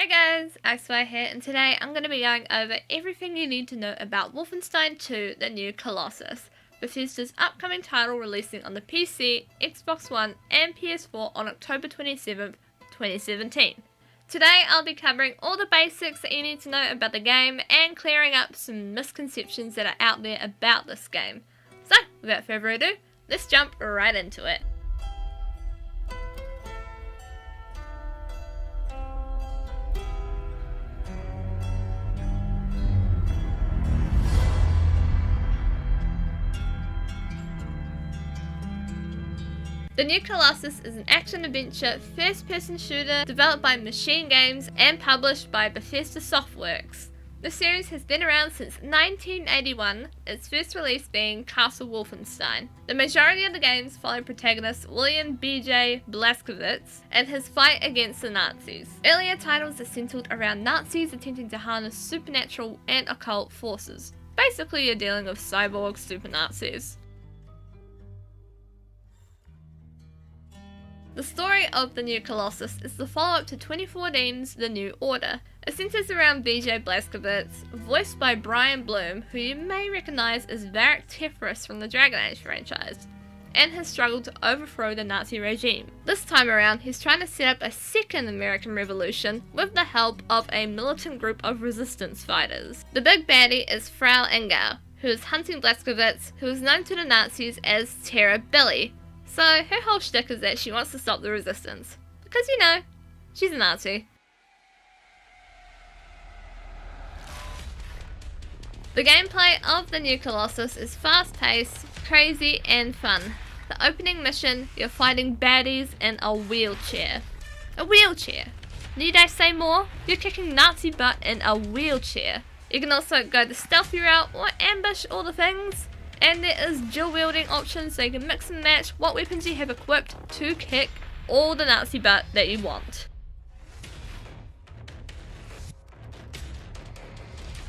Hey guys, XY here, and today I'm going to be going over everything you need to know about Wolfenstein II: The New Colossus, Bethesda's upcoming title releasing on the PC, Xbox One, and PS4 on October 27th, 2017. Today I'll be covering all the basics that you need to know about the game and clearing up some misconceptions that are out there about this game. So, without further ado, let's jump right into it. The New Colossus is an action-adventure, first-person shooter developed by Machine Games and published by Bethesda Softworks. The series has been around since 1981, its first release being Castle Wolfenstein. The majority of the games follow protagonist William B.J. Blazkowicz and his fight against the Nazis. Earlier titles are centered around Nazis attempting to harness supernatural and occult forces. Basically, you're dealing with cyborg super Nazis. The story of The New Colossus is the follow-up to 2014's The New Order. It centers around B.J. Blazkowicz, voiced by Brian Bloom, who you may recognise as Varric Tethris from the Dragon Age franchise, and his struggle to overthrow the Nazi regime. This time around, he's trying to set up a second American Revolution with the help of a militant group of resistance fighters. The big baddie is Frau Engel, who is hunting Blazkowicz, who is known to the Nazis as Terror Billy. So her whole shtick is that she wants to stop the resistance. Because, you know, she's a Nazi. The gameplay of The New Colossus is fast-paced, crazy, and fun. The opening mission, you're fighting baddies in a wheelchair. A wheelchair! Need I say more? You're kicking Nazi butt in a wheelchair. You can also go the stealthy route or ambush all the things. And there is dual wielding options, so you can mix and match what weapons you have equipped to kick all the Nazi butt that you want.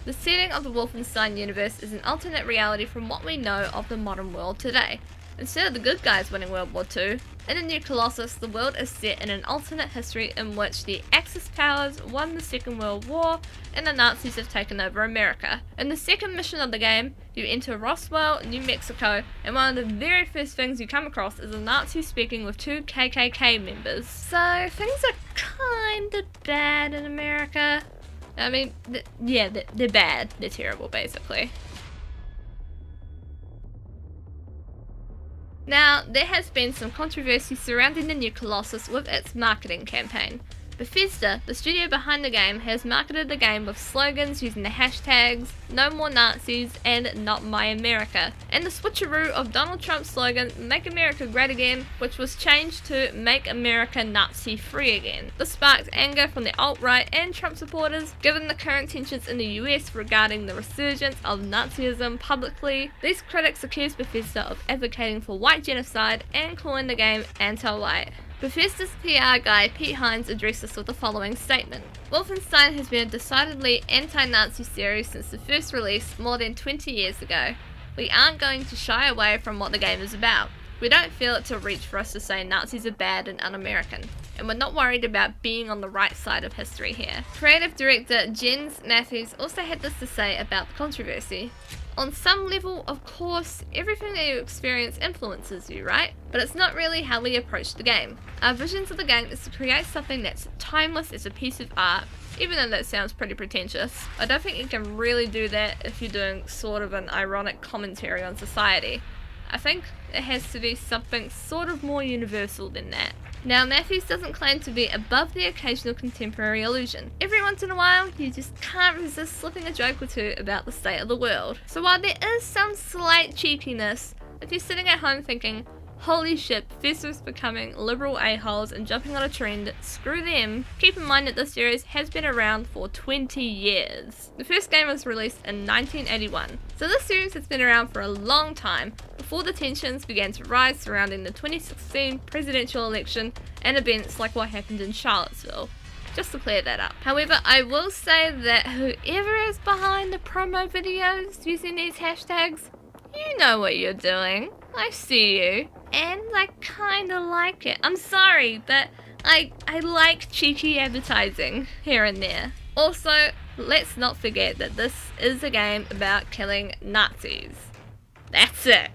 The setting of the Wolfenstein universe is an alternate reality from what we know of the modern world today. Instead of the good guys winning World War II, in The New Colossus, the world is set in an alternate history in which the Axis powers won the Second World War and the Nazis have taken over America. In the second mission of the game, you enter Roswell, New Mexico, and one of the very first things you come across is a Nazi speaking with two KKK members. So things are kinda bad in America. I mean, they're bad. They're terrible, basically. Now, there has been some controversy surrounding the New Colossus with its marketing campaign. Bethesda, the studio behind the game, has marketed the game with slogans using the hashtags No More Nazis and Not My America, and the switcheroo of Donald Trump's slogan Make America Great Again, which was changed to Make America Nazi Free Again. This sparked anger from the alt-right and Trump supporters, given the current tensions in the US regarding the resurgence of Nazism publicly. These critics accused Bethesda of advocating for white genocide and calling the game anti-white. Bethesda's PR guy Pete Hines addressed this with the following statement. Wolfenstein has been a decidedly anti-Nazi series since the first release more than 20 years ago. We aren't going to shy away from what the game is about. We don't feel it's a reach for us to say Nazis are bad and un-American, and we're not worried about being on the right side of history here. Creative director Jens Matthews also had this to say about the controversy. On some level, of course, everything that you experience influences you, right? But it's not really how we approach the game. Our visions of the game is to create something that's timeless as a piece of art, even though that sounds pretty pretentious. I don't think you can really do that if you're doing sort of an ironic commentary on society. I think it has to be something sort of more universal than that. Now, Matthews doesn't claim to be above the occasional contemporary allusion. Every once in a while, you just can't resist slipping a joke or two about the state of the world. So while there is some slight cheekiness, if you're sitting at home thinking, holy shit, Bethesda's becoming liberal a-holes and jumping on a trend, screw them, keep in mind that this series has been around for 20 years. The first game was released in 1981, so this series has been around for a long time, before the tensions began to rise surrounding the 2016 presidential election and events like what happened in Charlottesville. Just to clear that up. However, I will say that whoever is behind the promo videos using these hashtags, you know what you're doing. I see you. And I kinda like it. I'm sorry, but I like cheeky advertising here and there. Also, let's not forget that this is a game about killing Nazis. That's it.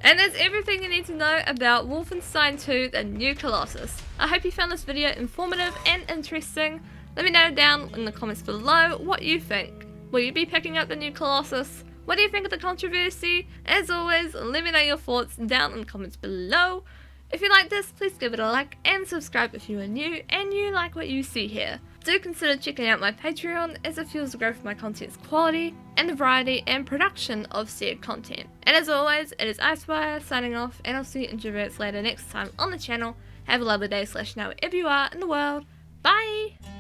And that's everything you need to know about Wolfenstein II: The New Colossus. I hope you found this video informative and interesting. Let me know down in the comments below what you think. Will you be picking up the new Colossus? What do you think of the controversy? As always, let me know your thoughts down in the comments below. If you like this, please give it a like and subscribe if you are new and you like what you see here. Do consider checking out my Patreon, as it fuels the growth of my content's quality and the variety and production of said content. And as always, it is Icefire signing off, and I'll see you introverts later next time on the channel. Have a lovely day / night wherever you are in the world. Bye!